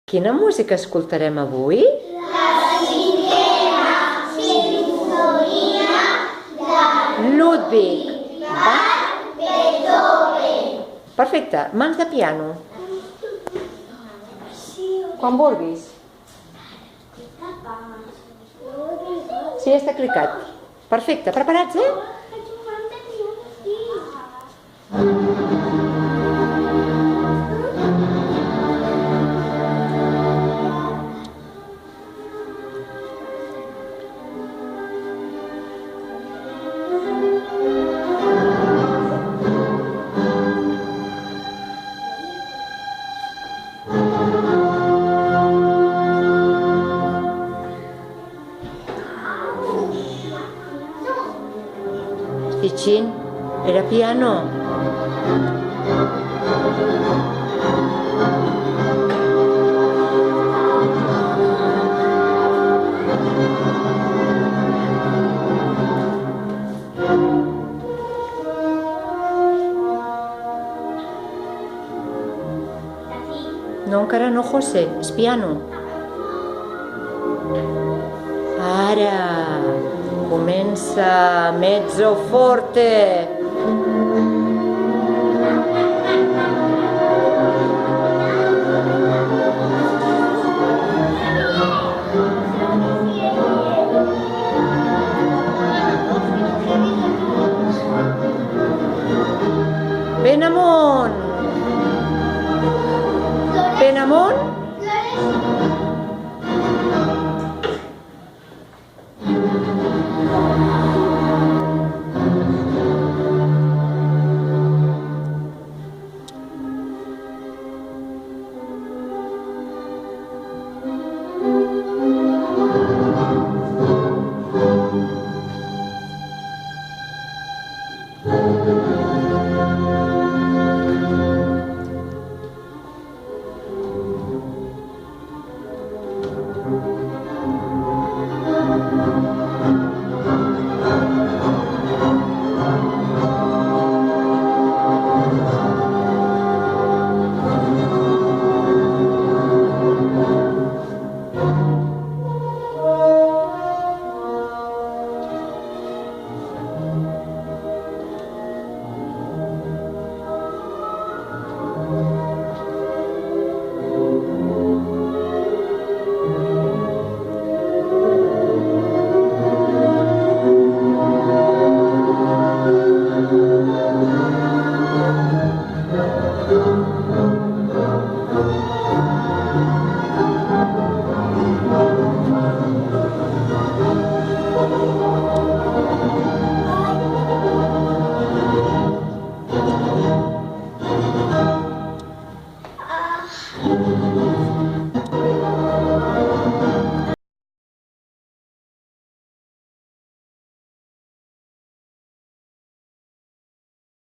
Quina música escoltarem avui? La cinquena sinfonia de Ludwig van Beethoven. Perfecte, mans de piano. Quan vulguis. Sí, està clicat. Perfecte, preparats, Tichin, era piano. No, encara no, José, és piano. Ara comença mezzo forte. Ben amunt. Ben amunt.